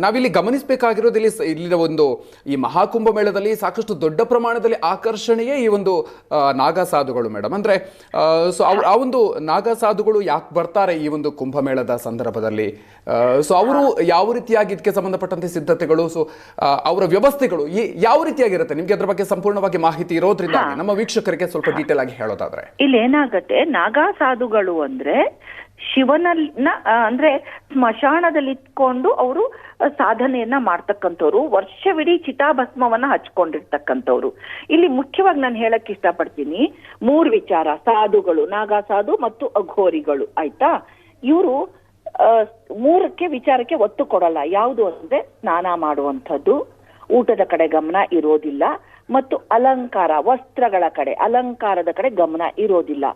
ನಾವಿಲ್ಲಿ ಗಮನಿಸಬೇಕಾಗಿರೋದು ಇಲ್ಲಿನ ಒಂದು ಈ ಮಹಾಕುಂಭ ಮೇಳದಲ್ಲಿ ಸಾಕಷ್ಟು ದೊಡ್ಡ ಪ್ರಮಾಣದಲ್ಲಿ ಆಕರ್ಷಣೆಯೇ ಈ ಒಂದು ನಾಗಾ ಸಾಧುಗಳು ಮೇಡಮ್. ಅಂದ್ರೆ ಸೊ ಆ ಒಂದು ನಾಗಾ ಸಾಧುಗಳು ಯಾಕೆ ಬರ್ತಾರೆ ಈ ಒಂದು ಕುಂಭಮೇಳದ ಸಂದರ್ಭದಲ್ಲಿ, ಸೊ ಅವರು ಯಾವ ರೀತಿಯಾಗಿ ಇದಕ್ಕೆ ಸಂಬಂಧಪಟ್ಟಂತೆ ಸಿದ್ಧತೆಗಳು, ಸೊ ಅವರ ವ್ಯವಸ್ಥೆಗಳು ಯಾವ ರೀತಿಯಾಗಿರುತ್ತೆ, ನಿಮ್ಗೆ ಅದ್ರ ಬಗ್ಗೆ ಸಂಪೂರ್ಣವಾಗಿ ಮಾಹಿತಿ ಇರೋದ್ರಿಂದ ನಮ್ಮ ವೀಕ್ಷಕರಿಗೆ ಸ್ವಲ್ಪ ಡೀಟೇಲ್ ಆಗಿ ಹೇಳೋದಾದ್ರೆ. ಇಲ್ಲಿ ಏನಾಗತ್ತೆ, ನಾಗಾ ಸಾಧುಗಳು ಅಂದ್ರೆ ಶಿವನ ಅಂದ್ರೆ ಸ್ಮಶಾನದಲ್ಲಿ ಇಟ್ಕೊಂಡು ಅವರು ಸಾಧನೆಯನ್ನ ಮಾಡ್ತಕ್ಕಂಥವ್ರು, ವರ್ಷವಿಡೀ ಚಿತಾಭಸ್ಮವನ್ನ ಹಚ್ಕೊಂಡಿರ್ತಕ್ಕಂಥವ್ರು. ಇಲ್ಲಿ ಮುಖ್ಯವಾಗಿ ನಾನು ಹೇಳಕ್ ಇಷ್ಟಪಡ್ತೀನಿ 3 ವಿಚಾರ: ಸಾಧುಗಳು, ನಾಗಾ ಸಾಧು ಮತ್ತು ಅಘೋರಿಗಳು. ಆಯ್ತಾ, ಇವರು 3 ವಿಚಾರಕ್ಕೆ ಒತ್ತು ಕೊಡಲ್ಲ. ಯಾವುದು ಅಂದ್ರೆ ಸ್ನಾನ ಮಾಡುವಂಥದ್ದು, ಊಟದ ಕಡೆ ಗಮನ ಇರೋದಿಲ್ಲ, ಮತ್ತು ಅಲಂಕಾರ, ವಸ್ತ್ರಗಳ ಕಡೆ, ಅಲಂಕಾರದ ಕಡೆ ಗಮನ ಇರೋದಿಲ್ಲ.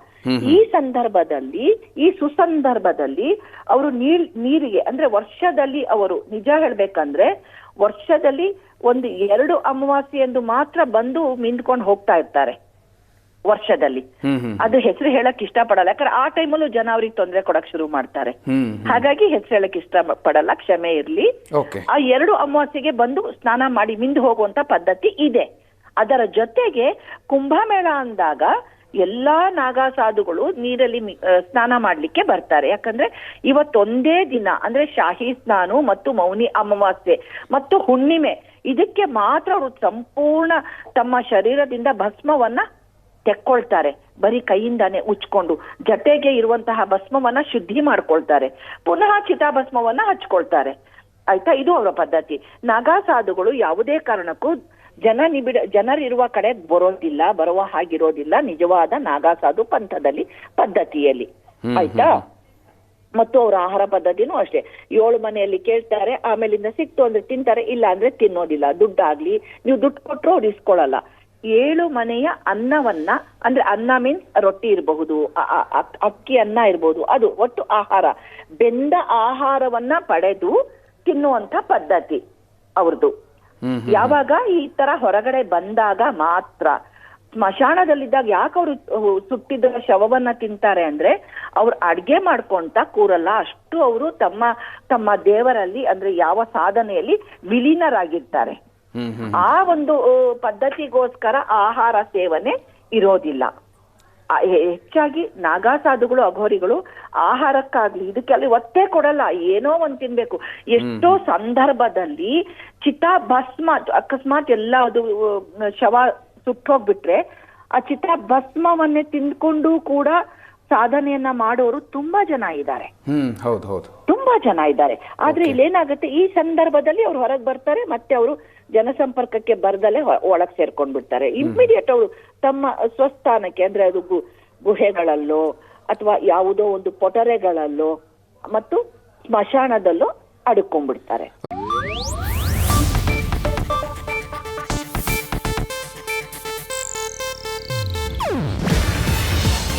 ಈ ಸಂದರ್ಭದಲ್ಲಿ, ಈ ಸುಸಂದರ್ಭದಲ್ಲಿ ಅವರು ನೀರಿಗೆ ಅಂದ್ರೆ ವರ್ಷದಲ್ಲಿ ಅವರು ನಿಜ ಹೇಳ್ಬೇಕಂದ್ರೆ ವರ್ಷದಲ್ಲಿ 1-2 ಅಮಾವಾಸ್ಯೆ ಎಂದು ಮಾತ್ರ ಬಂದು ಮಿಂದ್ಕೊಂಡು ಹೋಗ್ತಾ ಇರ್ತಾರೆ ವರ್ಷದಲ್ಲಿ. ಅದು ಹೆಸರು ಹೇಳಕ್ ಇಷ್ಟ ಪಡಲ್ಲ, ಯಾಕಂದ್ರೆ ಆ ಟೈಮಲ್ಲೂ ಜನ ಅವ್ರಿಗೆ ತೊಂದರೆ ಕೊಡಕ್ ಶುರು ಮಾಡ್ತಾರೆ. ಹಾಗಾಗಿ ಹೆಸರು ಹೇಳಕ್ ಇಷ್ಟ ಪಡಲ್ಲ, ಕ್ಷಮೆ ಇರ್ಲಿ. ಆ 2 ಅಮಾವಾಸ್ಯೆಗೆ ಬಂದು ಸ್ನಾನ ಮಾಡಿ ಮಿಂದು ಹೋಗುವಂತ ಪದ್ಧತಿ ಇದೆ. ಅದರ ಜೊತೆಗೆ ಕುಂಭಮೇಳ ಅಂದಾಗ ಎಲ್ಲಾ ನಾಗಾ ಸಾಧುಗಳು ನೀರಲ್ಲಿ ಸ್ನಾನ ಮಾಡ್ಲಿಕ್ಕೆ ಬರ್ತಾರೆ. ಯಾಕಂದ್ರೆ ಇವತ್ತೊಂದೇ ದಿನ ಅಂದ್ರೆ ಶಾಹಿ ಸ್ನಾನ ಮತ್ತು ಮೌನಿ ಅಮಾವಾಸ್ಯೆ ಮತ್ತು ಹುಣ್ಣಿಮೆ, ಇದಕ್ಕೆ ಮಾತ್ರ ಅವರು ಸಂಪೂರ್ಣ ತಮ್ಮ ಶರೀರದಿಂದ ಭಸ್ಮವನ್ನ ತೆಕ್ಕೊಳ್ತಾರೆ. ಬರೀ ಕೈಯಿಂದಾನೆ ಉಚ್ಕೊಂಡು ಜಟೆಗೆ ಇರುವಂತಹ ಭಸ್ಮವನ್ನ ಶುದ್ಧಿ ಮಾಡ್ಕೊಳ್ತಾರೆ, ಪುನಃ ಚಿತಾಭಸ್ಮವನ್ನ ಹಚ್ಕೊಳ್ತಾರೆ. ಆಯ್ತಾ, ಇದು ಅವರ ಪದ್ಧತಿ. ನಾಗಾ ಸಾಧುಗಳು ಯಾವುದೇ ಕಾರಣಕ್ಕೂ ಜನರಿರುವ ಕಡೆ ಬರೋದಿಲ್ಲ, ಬರುವ ಹಾಗಿರೋದಿಲ್ಲ ನಿಜವಾದ ನಾಗಾ ಸಾಧು ಪದ್ಧತಿಯಲ್ಲಿ. ಆಯ್ತಾ, ಮತ್ತು ಅವರ ಆಹಾರ ಪದ್ಧತಿನೂ ಅಷ್ಟೇ. 7 ಮನೆಯಲ್ಲಿ ಕೇಳ್ತಾರೆ, ಆಮೇಲಿಂದ ಸಿಕ್ತು ಅಂದ್ರೆ ತಿಂತಾರೆ, ಇಲ್ಲ ಅಂದ್ರೆ ತಿನ್ನೋದಿಲ್ಲ. ದುಡ್ಡಾಗ್ಲಿ, ನೀವು ದುಡ್ಡು ಕೊಟ್ಟರು ಅವ್ರು ಇಸ್ಕೊಳ್ಳಲ್ಲ. 7 ಮನೆಯ ಅನ್ನವನ್ನ, ಅಂದ್ರೆ ಅನ್ನ ಮೀನ್ಸ್ ರೊಟ್ಟಿ ಇರಬಹುದು, ಅಕ್ಕಿ ಅನ್ನ ಇರಬಹುದು, ಅದು ಒಟ್ಟು ಆಹಾರ, ಬೆಂದ ಆಹಾರವನ್ನ ಪಡೆದು ತಿನ್ನುವಂತ ಪದ್ಧತಿ ಅವ್ರದ್ದು. ಯಾವಾಗ ಈ ತರ ಹೊರಗಡೆ ಬಂದಾಗ ಮಾತ್ರ. ಸ್ಮಶಾನದಲ್ಲಿದ್ದಾಗ ಯಾಕೆ ಅವರು ಸುಟ್ಟಿದ ಶವವನ್ನ ತಿಂತಾರೆ ಅಂದ್ರೆ ಅವ್ರು ಅಡ್ಗೆ ಮಾಡ್ಕೊಂತ ಕೂರಲ್ಲ, ಅಷ್ಟು ಅವರು ತಮ್ಮ ದೇವರಲ್ಲಿ ಅಂದ್ರೆ ಯಾವ ಸಾಧನೆಯಲ್ಲಿ ವಿಲೀನರಾಗಿರ್ತಾರೆ. ಆ ಒಂದು ಪದ್ಧತಿಗೋಸ್ಕರ ಆಹಾರ ಸೇವನೆ ಇರೋದಿಲ್ಲ. ಹೆಚ್ಚಾಗಿ ನಾಗಾ ಸಾಧುಗಳು, ಅಘೋರಿಗಳು ಆಹಾರಕ್ಕಾಗ್ಲಿ ಇದಕ್ಕಾಗ್ಲಿ ಒತ್ತೇ ಕೊಡಲ್ಲ, ಏನೋ ಒಂದ್ ತಿನ್ಬೇಕು. ಎಷ್ಟೋ ಸಂದರ್ಭದಲ್ಲಿ ಚಿತಾಭಸ್ಮ, ಅಕಸ್ಮಾತ್ ಎಲ್ಲ ಅದು ಶವ ಸುಟ್ಟೋಗ್ಬಿಟ್ರೆ ಆ ಚಿತಾಭಸ್ಮವನ್ನೇ ತಿಂದ್ಕೊಂಡು ಕೂಡ ಸಾಧನೆಯನ್ನ ಮಾಡೋರು ತುಂಬಾ ಜನ ಇದ್ದಾರೆ. ತುಂಬಾ ಜನ ಇದ್ದಾರೆ. ಆದ್ರೆ ಇಲ್ಲೇನಾಗುತ್ತೆ, ಈ ಸಂದರ್ಭದಲ್ಲಿ ಅವ್ರು ಹೊರಗೆ ಬರ್ತಾರೆ, ಮತ್ತೆ ಅವರು ಜನಸಂಪರ್ಕಕ್ಕೆ ಬರ್ದಲ್ಲೇ ಒಳಗ್ ಸೇರ್ಕೊಂಡ್ಬಿಡ್ತಾರೆ. ಇಮಿಡಿಯೇಟ್ ಅವರು ತಮ್ಮ ಸ್ವಸ್ಥಾನಕ್ಕೆ ಅಂದ್ರೆ ಅದು ಗುಹೆಗಳಲ್ಲೋ ಅಥವಾ ಯಾವುದೋ ಒಂದು ಪೊಟರೆಗಳಲ್ಲೋ ಮತ್ತು ಸ್ಮಶಾನದಲ್ಲೋ ಅಡ್ಕೊಂಡ್ಬಿಡ್ತಾರೆ.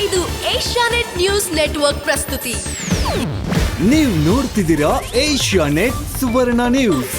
ಇದು ಏಷ್ಯಾನೆಟ್ ನ್ಯೂಸ್ ನೆಟ್ವರ್ಕ್ ಪ್ರಸ್ತುತಿ. ನೀವು ನೋಡ್ತಿದ್ದೀರಾ ಏಷ್ಯಾನೆಟ್ ಸುವರ್ಣ ನ್ಯೂಸ್.